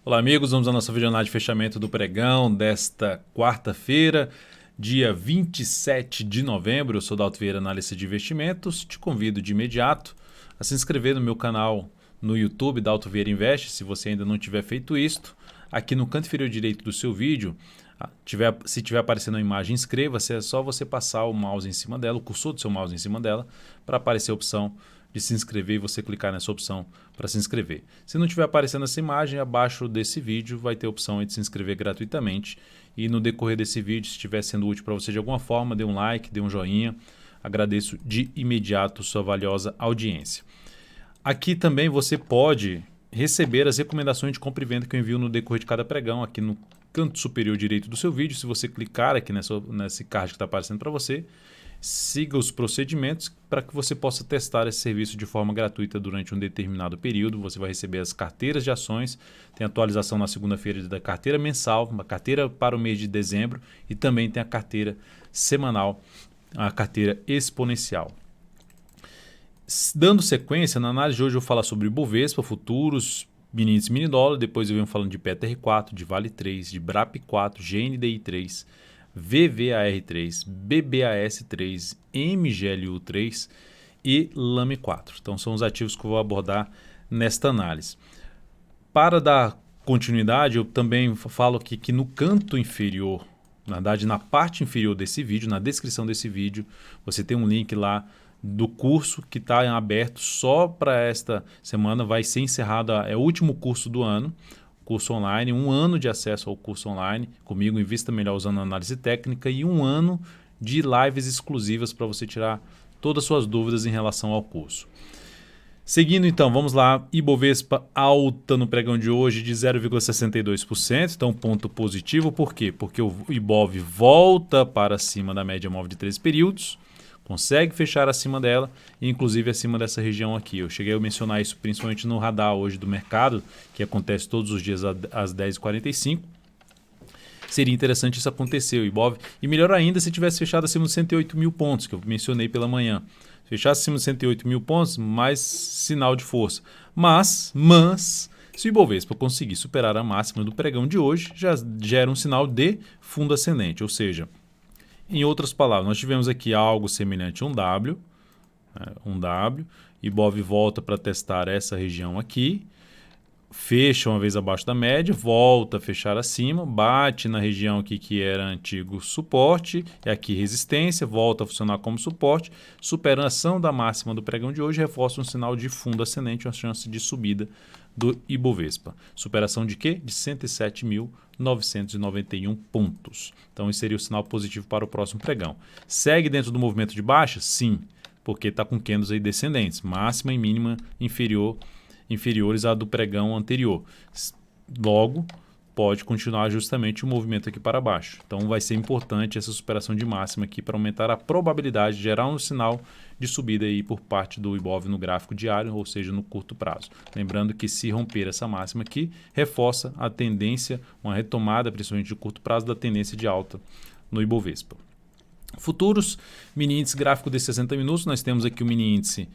Olá, amigos, vamos à nossa videoanálise de fechamento do pregão desta quarta-feira, dia 27 de novembro. Eu sou Dalto Vieira, analista de investimentos. Te convido de imediato a se inscrever no meu canal no YouTube, Dalto Vieira Investe, se você ainda não tiver feito isto. Aqui no canto inferior direito do seu vídeo, se tiver aparecendo a imagem, inscreva-se. É só você passar o mouse em cima dela, o cursor do seu mouse em cima dela, para aparecer a opção de se inscrever e você clicar nessa opção para se inscrever. Se não estiver aparecendo essa imagem, abaixo desse vídeo vai ter a opção de se inscrever gratuitamente. E no decorrer desse vídeo, se estiver sendo útil para você de alguma forma, dê um like, dê um joinha. Agradeço de imediato sua valiosa audiência. Aqui também você pode receber as recomendações de compra e venda que eu envio no decorrer de cada pregão, aqui no canto superior direito do seu vídeo. Se você clicar aqui nesse card que está aparecendo para você, siga os procedimentos para que você possa testar esse serviço de forma gratuita durante um determinado período. Você vai receber as carteiras de ações, tem atualização na segunda-feira da carteira mensal, uma carteira para o mês de dezembro e também tem a carteira semanal, a carteira exponencial. Dando sequência, na análise de hoje eu vou falar sobre Ibovespa, futuros, mini índice, mini dólar, depois eu venho falando de PTR4, de Vale 3, de BRAP4, GNDI3, VVAR3, BBAS3, MGLU3 e LAME4. Então são os ativos que eu vou abordar nesta análise. Para dar continuidade, eu também falo aqui que no canto inferior, na verdade na parte inferior desse vídeo, na descrição desse vídeo, você tem um link lá do curso que está aberto só para esta semana, vai ser encerrado, é o último curso do ano, curso online, 1 ano de acesso ao curso online, comigo Invista Melhor usando análise técnica e 1 ano de lives exclusivas para você tirar todas as suas dúvidas em relação ao curso. Seguindo então, vamos lá, Ibovespa alta no pregão de hoje de 0,62%, então ponto positivo, por quê? Porque o Ibov volta para cima da média móvel de 13 períodos, consegue fechar acima dela, inclusive acima dessa região aqui. Eu cheguei a mencionar isso principalmente no radar hoje do mercado, que acontece todos os dias às 10h45. Seria interessante isso acontecer, o Ibov. E melhor ainda se tivesse fechado acima dos 108 mil pontos, que eu mencionei pela manhã. Se fechasse acima dos 108 mil pontos, mais sinal de força. Mas, se o Ibovespa conseguir superar a máxima do pregão de hoje, já gera um sinal de fundo ascendente, ou seja, em outras palavras, nós tivemos aqui algo semelhante a um W, Ibov volta para testar essa região aqui, fecha uma vez abaixo da média, volta a fechar acima, bate na região aqui que era antigo suporte, e aqui resistência, volta a funcionar como suporte, superação da máxima do pregão de hoje, reforça um sinal de fundo ascendente, uma chance de subida do Ibovespa. Superação de quê? De 107.991 pontos. Então, esse seria o sinal positivo para o próximo pregão. Segue dentro do movimento de baixa? Sim, porque está com candles aí descendentes, máxima e mínima inferiores à do pregão anterior. Logo, pode continuar justamente o movimento aqui para baixo. Então, vai ser importante essa superação de máxima aqui para aumentar a probabilidade de gerar um sinal de subida aí por parte do Ibov no gráfico diário, ou seja, no curto prazo. Lembrando que se romper essa máxima aqui, reforça a tendência, uma retomada, principalmente de curto prazo, da tendência de alta no Ibovespa. Futuros, mini índice gráfico de 60 minutos, nós temos aqui o mini índice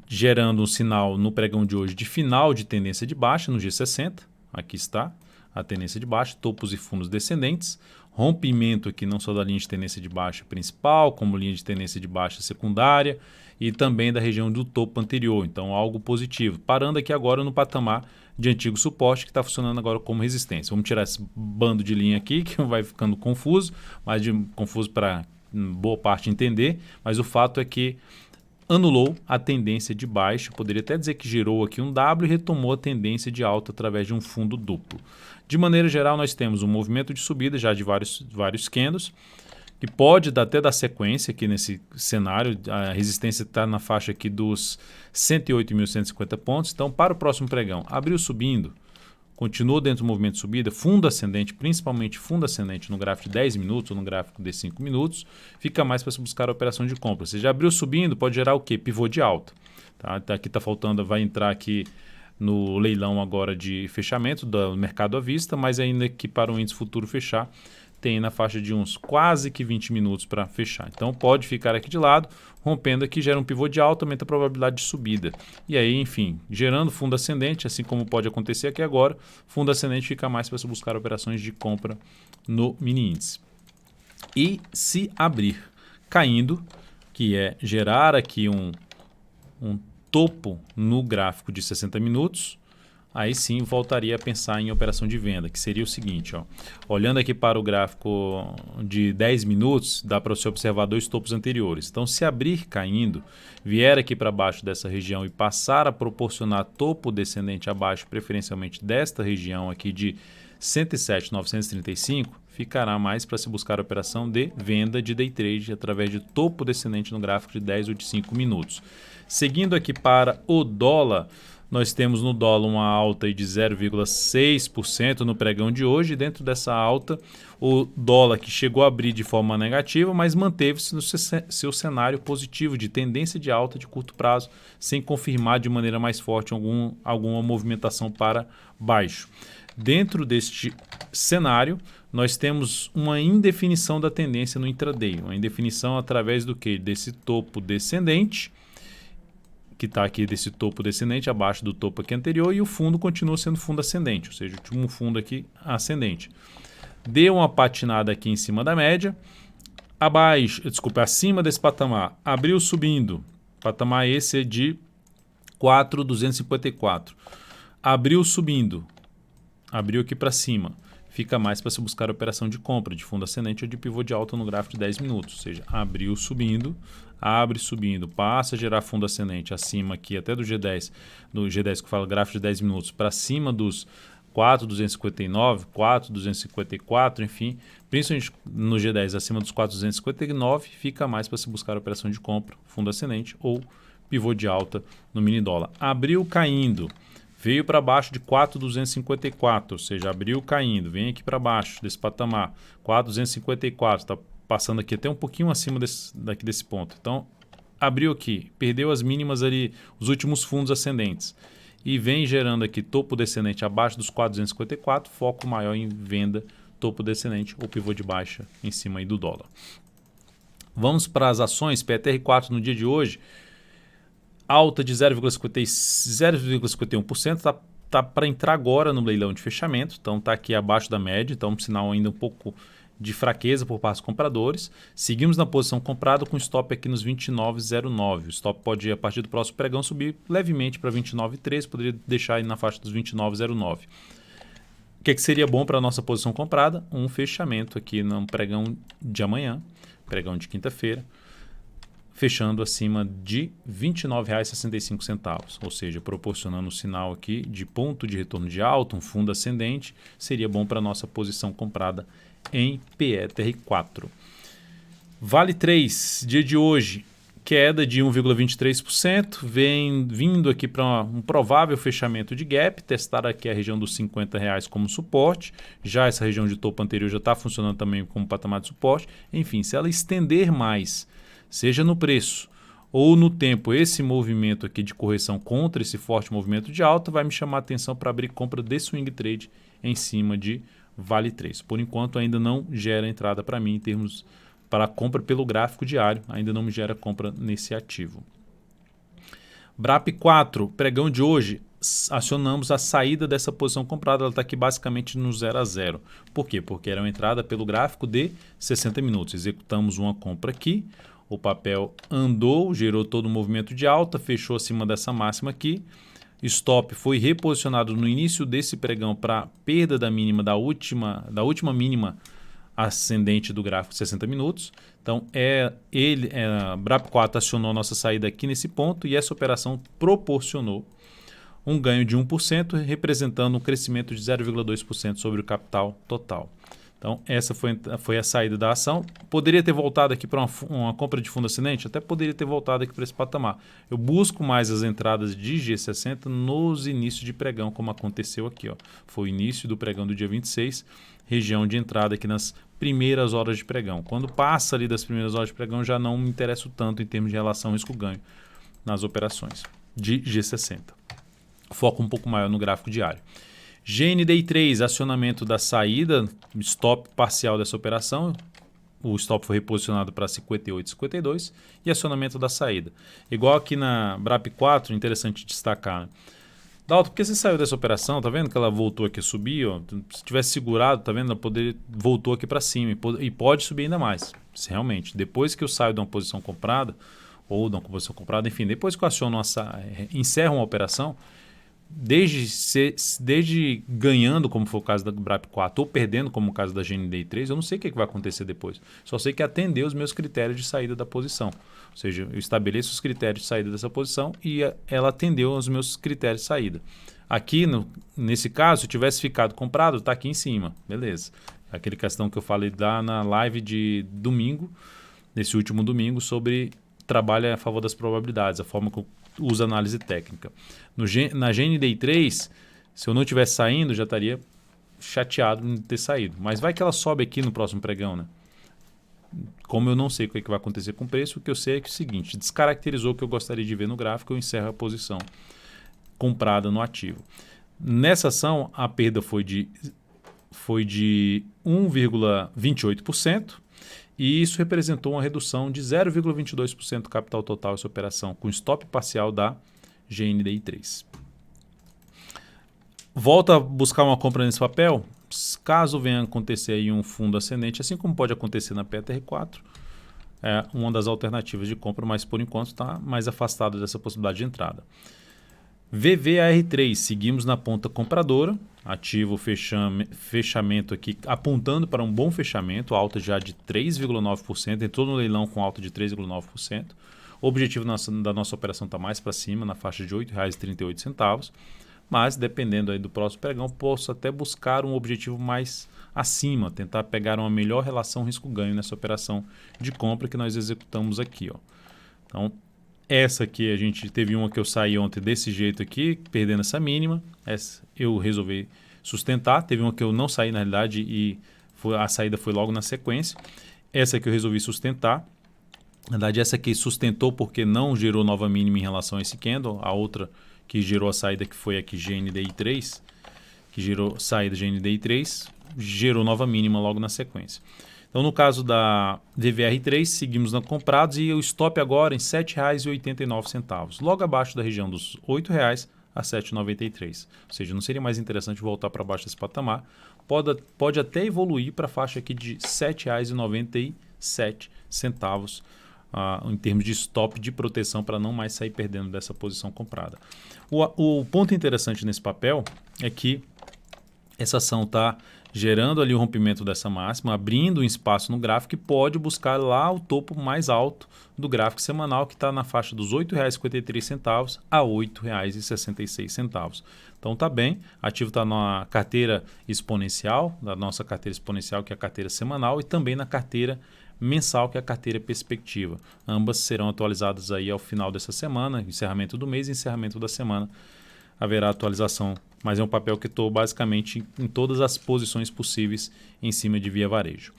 gerando um sinal no pregão de hoje de final de tendência de baixa no G60, aqui está a tendência de baixa, topos e fundos descendentes, rompimento aqui não só da linha de tendência de baixa principal, como linha de tendência de baixa secundária e também da região do topo anterior, então algo positivo. Parando aqui agora no patamar de antigo suporte que está funcionando agora como resistência. Vamos tirar esse bando de linha aqui que vai ficando confuso, mas confuso para boa parte entender, mas o fato é que anulou a tendência de baixa, poderia até dizer que gerou aqui um W e retomou a tendência de alta através de um fundo duplo. De maneira geral, nós temos um movimento de subida já de vários candles, que pode até dar sequência aqui nesse cenário. A resistência está na faixa aqui dos 108.150 pontos. Então, para o próximo pregão, abriu subindo, continua dentro do movimento de subida, fundo ascendente, principalmente fundo ascendente no gráfico de 10 minutos ou no gráfico de 5 minutos, fica mais para se buscar a operação de compra. Se já abriu subindo, pode gerar o quê? Pivô de alta. Tá? Aqui está faltando, vai entrar aqui no leilão agora de fechamento do mercado à vista, mas ainda que para o índice futuro fechar, tem na faixa de uns quase que 20 minutos para fechar. Então pode ficar aqui de lado, rompendo aqui, gera um pivô de alta, aumenta a probabilidade de subida. E aí, enfim, gerando fundo ascendente, assim como pode acontecer aqui agora, fundo ascendente fica mais para se buscar operações de compra no mini índice. E se abrir caindo, que é gerar aqui um topo no gráfico de 60 minutos, aí sim voltaria a pensar em operação de venda, que seria o seguinte, ó, olhando aqui para o gráfico de 10 minutos, dá para você observar dois topos anteriores. Então, se abrir caindo, vier aqui para baixo dessa região e passar a proporcionar topo descendente abaixo, preferencialmente desta região aqui de 107.935, ficará mais para se buscar a operação de venda de day trade através de topo descendente no gráfico de 10 ou de 5 minutos. Seguindo aqui para o dólar, nós temos no dólar uma alta de 0,6% no pregão de hoje. Dentro dessa alta, o dólar que chegou a abrir de forma negativa, mas manteve-se no seu cenário positivo de tendência de alta de curto prazo, sem confirmar de maneira mais forte alguma movimentação para baixo. Dentro deste cenário, nós temos uma indefinição da tendência no intraday, uma indefinição através do que? Desse topo descendente, que está aqui desse topo descendente, abaixo do topo aqui anterior, e o fundo continua sendo fundo ascendente, ou seja, o último fundo aqui ascendente. Deu uma patinada aqui em cima da média, acima desse patamar, abriu subindo, patamar esse é de 4.254, abriu subindo, abriu aqui para cima, fica mais para se buscar operação de compra de fundo ascendente ou de pivô de alta no gráfico de 10 minutos, ou seja, abriu subindo, abre subindo, passa a gerar fundo ascendente acima aqui até do G10 que fala gráfico de 10 minutos, para cima dos 4.259, 4.254, enfim, principalmente no G10 acima dos 4.259, fica mais para se buscar operação de compra, fundo ascendente ou pivô de alta no mini dólar. Abriu caindo, veio para baixo de 4.254, ou seja, abriu caindo, vem aqui para baixo desse patamar, 4.254, está passando aqui até um pouquinho acima desse ponto. Então, abriu aqui, perdeu as mínimas ali, os últimos fundos ascendentes, e vem gerando aqui topo descendente abaixo dos 4.254, foco maior em venda, topo descendente ou pivô de baixa em cima aí do dólar. Vamos para as ações, PTR4 no dia de hoje, alta de 0,51%, tá para entrar agora no leilão de fechamento, então está aqui abaixo da média, então um sinal ainda um pouco de fraqueza por parte dos compradores. Seguimos na posição comprada com stop aqui nos 29,09. O stop pode, a partir do próximo pregão, subir levemente para 29,13, poderia deixar aí na faixa dos 29,09. O que seria bom para a nossa posição comprada? Um fechamento aqui no pregão de amanhã, pregão de quinta-feira, fechando acima de R$ 29,65, ou seja, proporcionando um sinal aqui de ponto de retorno de alta, um fundo ascendente, seria bom para a nossa posição comprada em PETR4. Vale 3, dia de hoje, queda de 1,23%, vem vindo aqui para um provável fechamento de gap, testar aqui a região dos R$ 50 como suporte, já essa região de topo anterior já está funcionando também como patamar de suporte, enfim, se ela estender mais, seja no preço ou no tempo, esse movimento aqui de correção contra esse forte movimento de alta, vai me chamar a atenção para abrir compra de swing trade em cima de Vale 3. Por enquanto ainda não gera entrada para mim em termos para compra pelo gráfico diário, ainda não me gera compra nesse ativo. BRAP 4, pregão de hoje, acionamos a saída dessa posição comprada, ela está aqui basicamente no 0 a 0. Por quê? Porque era uma entrada pelo gráfico de 60 minutos. Executamos uma compra aqui, o papel andou, gerou todo o movimento de alta, fechou acima dessa máxima aqui. Stop foi reposicionado no início desse pregão para perda da mínima da última mínima ascendente do gráfico de 60 minutos. Então, BRAP 4 acionou nossa saída aqui nesse ponto e essa operação proporcionou um ganho de 1%, representando um crescimento de 0,2% sobre o capital total. Então, essa foi a saída da ação. Poderia ter voltado aqui para uma compra de fundo ascendente? Até poderia ter voltado aqui para esse patamar. Eu busco mais as entradas de G60 nos inícios de pregão, como aconteceu aqui. Ó. Foi o início do pregão do dia 26, região de entrada aqui nas primeiras horas de pregão. Quando passa ali das primeiras horas de pregão, já não me interesso tanto em termos de relação risco-ganho nas operações de G60. Foco um pouco maior no gráfico diário. GNDI 3, acionamento da saída, stop parcial dessa operação. O stop foi reposicionado para 58,52 e acionamento da saída. Igual aqui na BRAP 4, interessante destacar, né? Dalton, por que você saiu dessa operação? Tá vendo que ela voltou aqui a subir? Ó? Se tivesse segurado, tá vendo? Ela voltou aqui para cima e pode subir ainda mais. Se realmente, depois que eu saio de uma posição comprada, ou de uma posição comprada, enfim, depois que eu aciono encerro uma operação, desde ganhando, como foi o caso da BRAP 4, ou perdendo, como o caso da GNDI 3, eu não sei o que vai acontecer depois. Só sei que atendeu os meus critérios de saída da posição. Ou seja, eu estabeleço os critérios de saída dessa posição e ela atendeu aos meus critérios de saída. Aqui, nesse caso, se eu tivesse ficado comprado, está aqui em cima. Beleza. Aquela questão que eu falei lá na live de domingo, nesse último domingo, sobre trabalho a favor das probabilidades, a forma que eu uso análise técnica. Na GNDI 3, se eu não estivesse saindo, já estaria chateado em ter saído. Mas vai que ela sobe aqui no próximo pregão, né? Como eu não sei o que vai acontecer com o preço, o que eu sei é que é o seguinte, descaracterizou o que eu gostaria de ver no gráfico, eu encerro a posição comprada no ativo. Nessa ação, a perda foi de 1,28%, e isso representou uma redução de 0,22% do capital total dessa operação, com stop parcial da GNDI 3. Volta a buscar uma compra nesse papel? Caso venha acontecer aí um fundo ascendente, assim como pode acontecer na PTR4, é uma das alternativas de compra, mas por enquanto está mais afastado dessa possibilidade de entrada. VVAR3, seguimos na ponta compradora, ativo fechamento aqui apontando para um bom fechamento, alta já de 3,9%, entrou no leilão com alta de 3,9%. O objetivo da nossa operação está mais para cima, na faixa de R$ 8,38, mas dependendo aí do próximo pregão, posso até buscar um objetivo mais acima, tentar pegar uma melhor relação risco-ganho nessa operação de compra que nós executamos aqui. Ó. Então, essa aqui a gente teve uma que eu saí ontem desse jeito aqui, perdendo essa mínima. Essa eu resolvi sustentar. Teve uma que eu não saí na realidade e a saída foi logo na sequência. Essa aqui eu resolvi sustentar. Na verdade, essa aqui sustentou porque não gerou nova mínima em relação a esse candle. A outra que gerou a saída, que foi aqui GNDI 3, que gerou saída GNDI 3, gerou nova mínima logo na sequência. Então, no caso da DVR3, seguimos na comprados e o stop agora em R$ 7,89, logo abaixo da região dos R$ 8,00 a R$ 7,93. Ou seja, não seria mais interessante voltar para baixo desse patamar. Pode até evoluir para a faixa aqui de R$ 7,97 em termos de stop de proteção para não mais sair perdendo dessa posição comprada. O ponto interessante nesse papel é que essa ação está gerando ali o rompimento dessa máxima, abrindo um espaço no gráfico e pode buscar lá o topo mais alto do gráfico semanal, que está na faixa dos R$ 8,53 a R$ 8,66. Então tá bem, ativo está na carteira exponencial, da nossa carteira exponencial, que é a carteira semanal, e também na carteira mensal, que é a carteira perspectiva. Ambas serão atualizadas aí ao final dessa semana, encerramento do mês e encerramento da semana. Haverá atualização, mas é um papel que estou basicamente em todas as posições possíveis em cima de Via Varejo.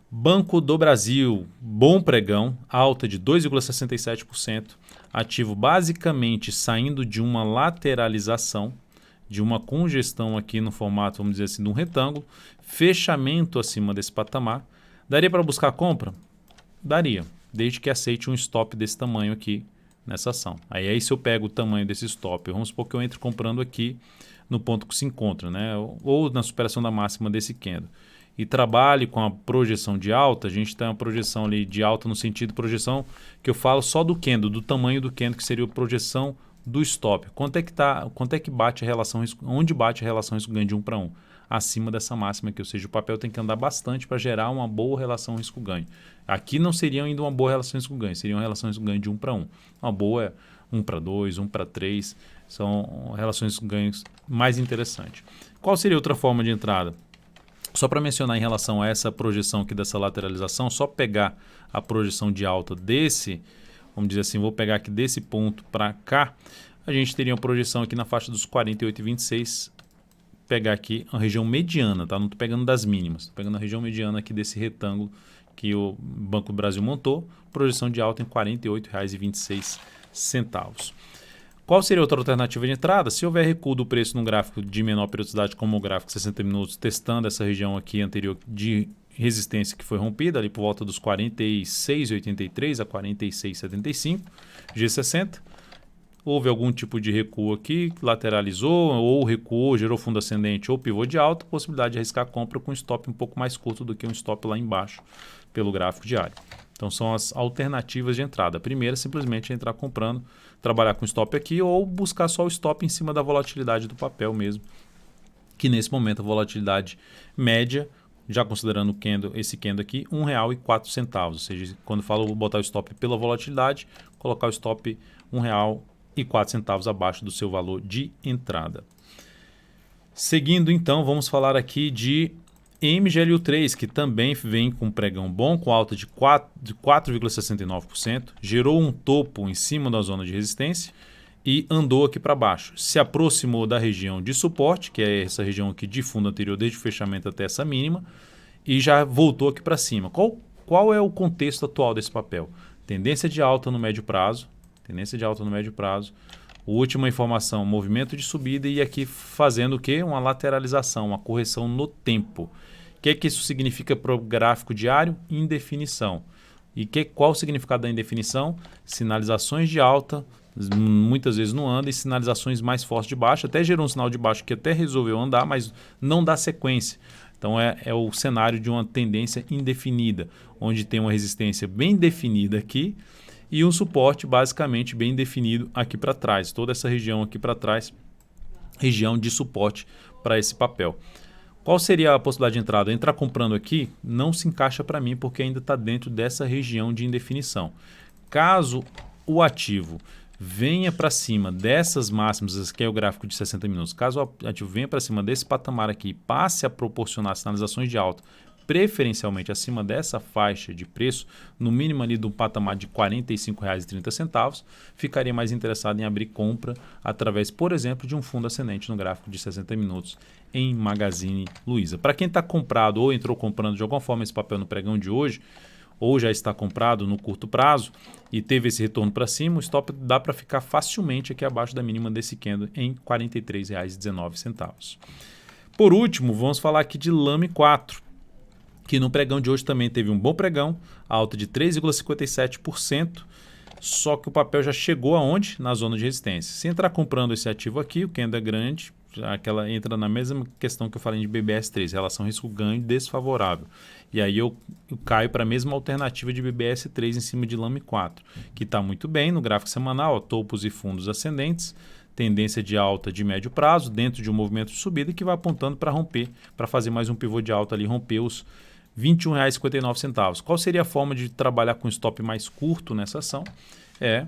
Banco do Brasil, bom pregão, alta de 2,67%, ativo basicamente saindo de uma lateralização, de uma congestão aqui no formato, vamos dizer assim, de um retângulo, fechamento acima desse patamar. Daria para buscar compra? Daria, desde que aceite um stop desse tamanho aqui nessa ação. Aí se eu pego o tamanho desse stop, vamos supor que eu entre comprando aqui no ponto que se encontra, né? Ou na superação da máxima desse candle, e trabalhe com a projeção de alta. A gente tem uma projeção ali de alta no sentido de projeção que eu falo só do candle, do tamanho do candle, que seria a projeção do stop. Quanto é que bate a relação risco, onde bate a relação risco-ganho de 1 para 1? Acima dessa máxima aqui, ou seja, o papel tem que andar bastante para gerar uma boa relação risco-ganho. Aqui não seria ainda uma boa relação risco-ganho, seria uma relação risco-ganho de 1 para 1. Uma boa é 1 para 2, 1 para 3, são relações risco-ganhos mais interessantes. Qual seria outra forma de entrada? Só para mencionar em relação a essa projeção aqui dessa lateralização, só pegar a projeção de alta desse, vamos dizer assim, vou pegar aqui desse ponto para cá, a gente teria uma projeção aqui na faixa dos 48,26, pegar aqui a região mediana, tá? Não estou pegando das mínimas, estou pegando a região mediana aqui desse retângulo que o Banco do Brasil montou, projeção de alta em R$ 48,26. Qual seria outra alternativa de entrada? Se houver recuo do preço num gráfico de menor periodicidade, como o gráfico 60 minutos, testando essa região aqui anterior de resistência que foi rompida, ali por volta dos 46,83 a 46,75, G60, houve algum tipo de recuo aqui, lateralizou, ou recuou, gerou fundo ascendente ou pivô de alta, possibilidade de arriscar a compra com um stop um pouco mais curto do que um stop lá embaixo pelo gráfico diário. Então são as alternativas de entrada. A primeira, simplesmente entrar comprando, trabalhar com stop aqui ou buscar só o stop em cima da volatilidade do papel mesmo, que nesse momento a volatilidade média, já considerando esse candle aqui, R$ 1,04. Ou seja, quando falo botar o stop pela volatilidade, colocar o stop R$ 1,04 abaixo do seu valor de entrada. Seguindo então, vamos falar aqui de MGLU3, que também vem com um pregão bom, com alta de 4,69%, gerou um topo em cima da zona de resistência e andou aqui para baixo. Se aproximou da região de suporte, que é essa região aqui de fundo anterior, desde o fechamento até essa mínima, e já voltou aqui para cima. Qual é o contexto atual desse papel? Tendência de alta no médio prazo, Última informação, movimento de subida e aqui fazendo o quê? Uma lateralização, uma correção no tempo. O que isso significa para o gráfico diário? Indefinição. E qual o significado da indefinição? Sinalizações de alta, muitas vezes não anda, e sinalizações mais fortes de baixo. Até gerou um sinal de baixo que até resolveu andar, mas não dá sequência. Então é o cenário de uma tendência indefinida, onde tem uma resistência bem definida aqui, e um suporte basicamente bem definido aqui para trás. Toda essa região aqui para trás, região de suporte para esse papel. Qual seria a possibilidade de entrada? Entrar comprando aqui não se encaixa para mim porque ainda está dentro dessa região de indefinição. Caso o ativo venha para cima dessas máximas, que é o gráfico de 60 minutos, caso o ativo venha para cima desse patamar aqui e passe a proporcionar sinalizações de alta, preferencialmente acima dessa faixa de preço, no mínimo ali do patamar de R$ 45,30, ficaria mais interessado em abrir compra através, por exemplo, de um fundo ascendente no gráfico de 60 minutos em Magazine Luiza. Para quem está comprado ou entrou comprando de alguma forma esse papel no pregão de hoje, ou já está comprado no curto prazo e teve esse retorno para cima, o stop dá para ficar facilmente aqui abaixo da mínima desse candle em R$ 43,19. Por último, vamos falar aqui de Lame 4. Que no pregão de hoje também teve um bom pregão, alta de 3,57%, só que o papel já chegou aonde? Na zona de resistência. Se entrar comprando esse ativo aqui, o candle é grande, aquela entra na mesma questão que eu falei de BBS3, relação risco-ganho desfavorável. E aí eu caio para a mesma alternativa de BBS3 em cima de Lame 4, que está muito bem no gráfico semanal, ó, topos e fundos ascendentes, tendência de alta de médio prazo, dentro de um movimento de subida que vai apontando para romper, para fazer mais um pivô de alta ali, romper os R$ 21,59. Qual seria a forma de trabalhar com stop mais curto nessa ação? É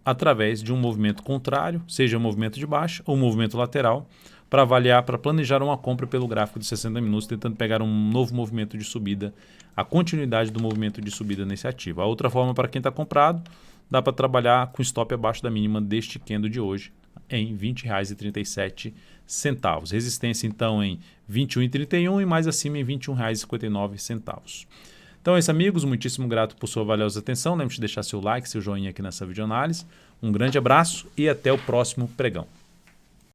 através de um movimento contrário, seja um movimento de baixa ou um movimento lateral, para avaliar, para planejar uma compra pelo gráfico de 60 minutos, tentando pegar um novo movimento de subida, a continuidade do movimento de subida nesse ativo. A outra forma, para quem está comprado, dá para trabalhar com stop abaixo da mínima deste candle de hoje, em R$ 20,37. Resistência então em R$ 21,31 e mais acima em R$ 21,59. Então é isso, amigos. Muitíssimo grato por sua valiosa atenção. Lembre-se de deixar seu like, seu joinha aqui nessa videoanálise. Um grande abraço e até o próximo pregão.